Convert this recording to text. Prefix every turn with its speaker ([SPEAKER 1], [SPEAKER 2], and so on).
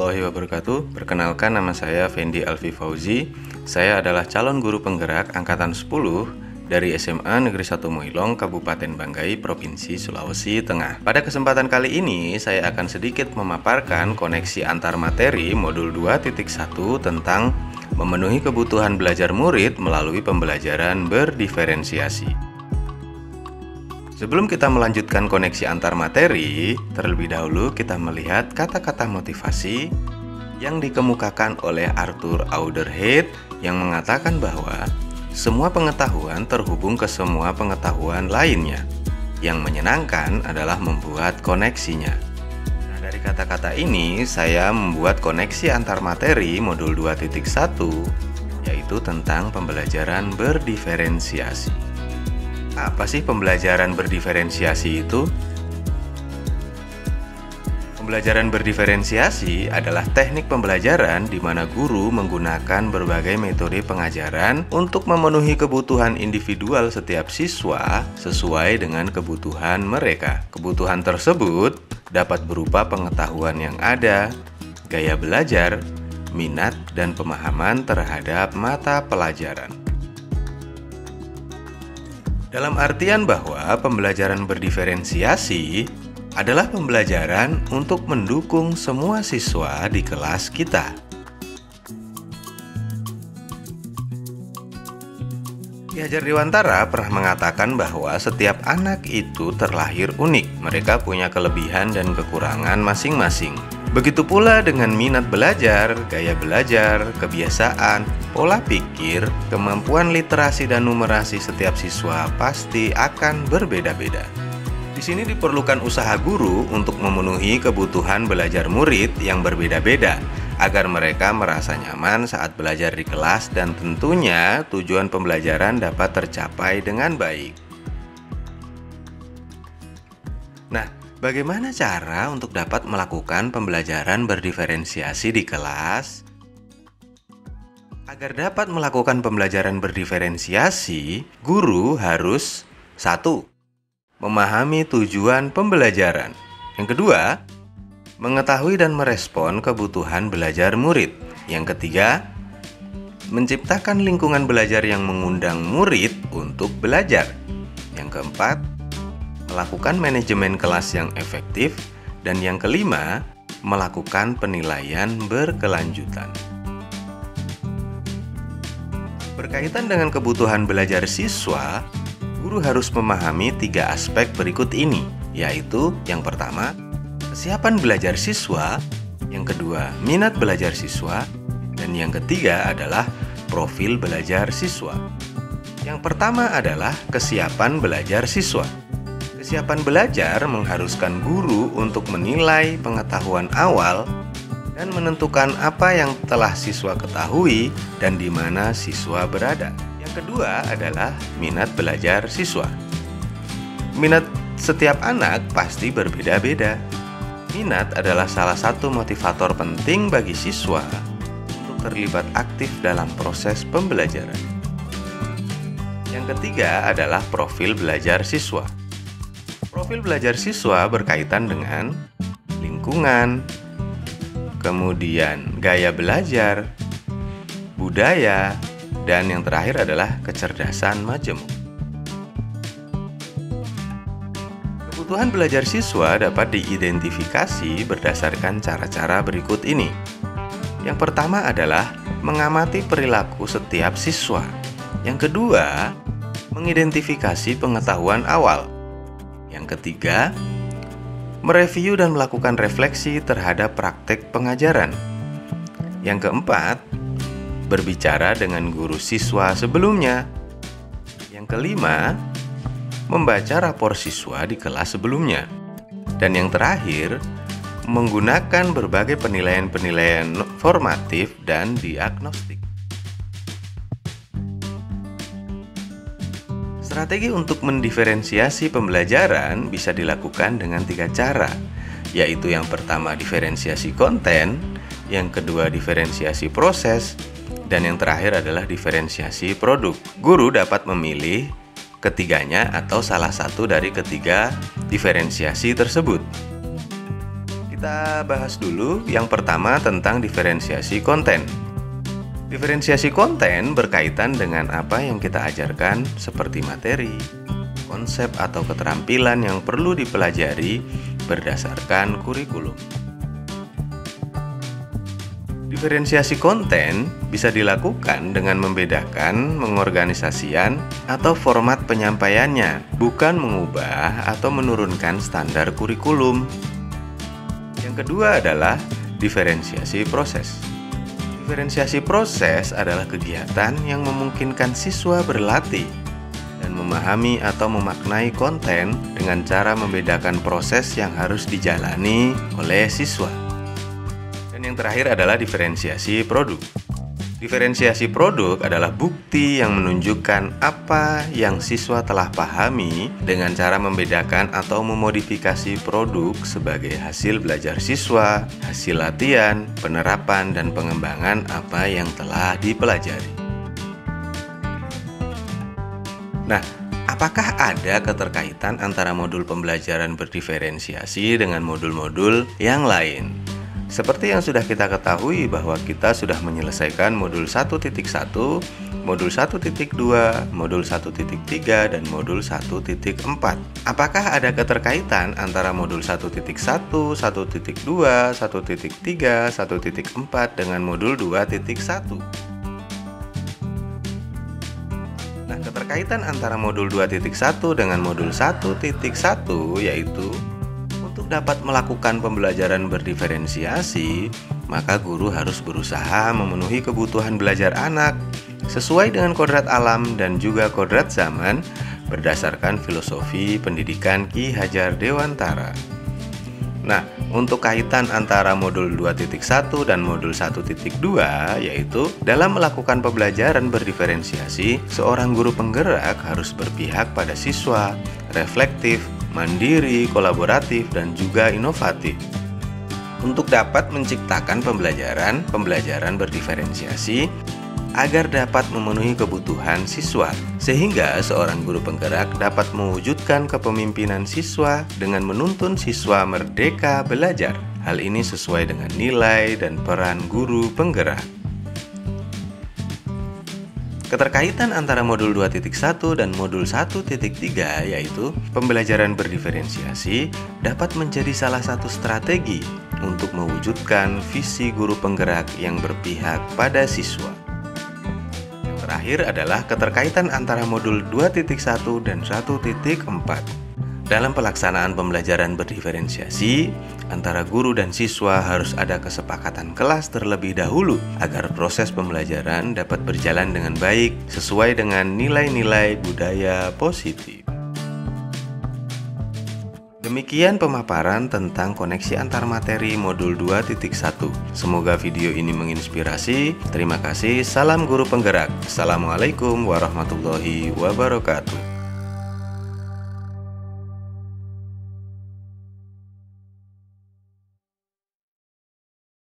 [SPEAKER 1] warahmatullahi wabarakatuh. Perkenalkan, nama saya Fendi Alfi Fauzi. Saya adalah calon guru penggerak angkatan 10 dari SMA Negeri 1 Moilong, Kabupaten Banggai, Provinsi Sulawesi Tengah. Pada kesempatan kali ini, saya akan sedikit memaparkan koneksi antar materi modul 2.1 tentang memenuhi kebutuhan belajar murid melalui pembelajaran berdiferensiasi. Sebelum kita melanjutkan koneksi antar materi, terlebih dahulu kita melihat kata-kata motivasi yang dikemukakan oleh Arthur Auderhead yang mengatakan bahwa semua pengetahuan terhubung ke semua pengetahuan lainnya. Yang menyenangkan adalah membuat koneksinya. Nah, dari kata-kata ini saya membuat koneksi antar materi modul 2.1, yaitu tentang pembelajaran berdiferensiasi. Apa sih pembelajaran berdiferensiasi itu? Pembelajaran berdiferensiasi adalah teknik pembelajaran di mana guru menggunakan berbagai metode pengajaran untuk memenuhi kebutuhan individual setiap siswa sesuai dengan kebutuhan mereka. Kebutuhan tersebut dapat berupa pengetahuan yang ada, gaya belajar, minat, dan pemahaman terhadap mata pelajaran. Dalam artian bahwa pembelajaran berdiferensiasi adalah pembelajaran untuk mendukung semua siswa di kelas kita. Ki Hajar Dewantara pernah mengatakan bahwa setiap anak itu terlahir unik. Mereka punya kelebihan dan kekurangan masing-masing. Begitu pula dengan minat belajar, gaya belajar, kebiasaan, pola pikir, kemampuan literasi dan numerasi setiap siswa pasti akan berbeda-beda. Di sini diperlukan usaha guru untuk memenuhi kebutuhan belajar murid yang berbeda-beda agar mereka merasa nyaman saat belajar di kelas dan tentunya tujuan pembelajaran dapat tercapai dengan baik. Nah, bagaimana cara untuk dapat melakukan pembelajaran berdiferensiasi di kelas? Agar dapat melakukan pembelajaran berdiferensiasi, guru harus 1. Memahami tujuan pembelajaran. Yang kedua, mengetahui dan merespon kebutuhan belajar murid. Yang ketiga, menciptakan lingkungan belajar yang mengundang murid untuk belajar. Yang keempat, melakukan manajemen kelas yang efektif. Dan yang kelima, melakukan penilaian berkelanjutan. Berkaitan dengan kebutuhan belajar siswa, guru harus memahami 3 aspek berikut ini, yaitu yang pertama, kesiapan belajar siswa, yang kedua, minat belajar siswa, dan yang ketiga adalah profil belajar siswa. Yang pertama adalah kesiapan belajar siswa. Kesiapan belajar mengharuskan guru untuk menilai pengetahuan awal dan menentukan apa yang telah siswa ketahui dan di mana siswa berada. Yang kedua adalah minat belajar siswa. Minat setiap anak pasti berbeda-beda. Minat adalah salah satu motivator penting bagi siswa untuk terlibat aktif dalam proses pembelajaran. Yang ketiga adalah profil belajar siswa. Profil belajar siswa berkaitan dengan lingkungan, kemudian gaya belajar, budaya, dan yang terakhir adalah kecerdasan majemuk. Kebutuhan belajar siswa dapat diidentifikasi berdasarkan cara-cara berikut ini. Yang pertama adalah mengamati perilaku setiap siswa. Yang kedua, mengidentifikasi pengetahuan awal. Yang ketiga, mereview dan melakukan refleksi terhadap praktek pengajaran. Yang keempat, berbicara dengan guru siswa sebelumnya. Yang kelima, membaca rapor siswa di kelas sebelumnya. Dan yang terakhir, menggunakan berbagai penilaian-penilaian formatif dan diagnostik. Strategi untuk mendiferensiasi pembelajaran bisa dilakukan dengan 3 cara, yaitu yang pertama diferensiasi konten, yang kedua diferensiasi proses, dan yang terakhir adalah diferensiasi produk. Guru dapat memilih ketiganya atau salah satu dari ketiga diferensiasi tersebut. Kita bahas dulu yang pertama tentang diferensiasi konten. Diferensiasi konten berkaitan dengan apa yang kita ajarkan seperti materi, konsep atau keterampilan yang perlu dipelajari berdasarkan kurikulum. Diferensiasi konten bisa dilakukan dengan membedakan pengorganisasian atau format penyampaiannya, bukan mengubah atau menurunkan standar kurikulum. Yang kedua adalah diferensiasi proses. Diferensiasi proses adalah kegiatan yang memungkinkan siswa berlatih dan memahami atau memaknai konten dengan cara membedakan proses yang harus dijalani oleh siswa. Dan yang terakhir adalah diferensiasi produk. Diferensiasi produk adalah bukti yang menunjukkan apa yang siswa telah pahami dengan cara membedakan atau memodifikasi produk sebagai hasil belajar siswa, hasil latihan, penerapan, dan pengembangan apa yang telah dipelajari. Nah, apakah ada keterkaitan antara modul pembelajaran berdiferensiasi dengan modul-modul yang lain? Seperti yang sudah kita ketahui bahwa kita sudah menyelesaikan modul 1.1, modul 1.2, modul 1.3, dan modul 1.4. Apakah ada keterkaitan antara modul 1.1, 1.2, 1.3, 1.4 dengan modul 2.1? Nah, keterkaitan antara modul 2.1 dengan modul 1.1 yaitu dapat melakukan pembelajaran berdiferensiasi, maka guru harus berusaha memenuhi kebutuhan belajar anak sesuai dengan kodrat alam dan juga kodrat zaman berdasarkan filosofi pendidikan Ki Hajar Dewantara. Nah, untuk kaitan antara modul 2.1 dan modul 1.2 yaitu dalam melakukan pembelajaran berdiferensiasi, seorang guru penggerak harus berpihak pada siswa, reflektif, mandiri, kolaboratif, dan juga inovatif. Untuk dapat menciptakan pembelajaran berdiferensiasi agar dapat memenuhi kebutuhan siswa, sehingga seorang guru penggerak dapat mewujudkan kepemimpinan siswa dengan menuntun siswa merdeka belajar. Hal ini sesuai dengan nilai dan peran guru penggerak. Keterkaitan antara modul 2.1 dan modul 1.3 yaitu pembelajaran berdiferensiasi dapat menjadi salah satu strategi untuk mewujudkan visi guru penggerak yang berpihak pada siswa. Yang terakhir adalah keterkaitan antara modul 2.1 dan 1.4. Dalam pelaksanaan pembelajaran berdiferensiasi, antara guru dan siswa harus ada kesepakatan kelas terlebih dahulu agar proses pembelajaran dapat berjalan dengan baik sesuai dengan nilai-nilai budaya positif. Demikian pemaparan tentang koneksi antar materi modul 2.1. Semoga video ini menginspirasi. Terima kasih. Salam guru penggerak. Assalamualaikum warahmatullahi wabarakatuh.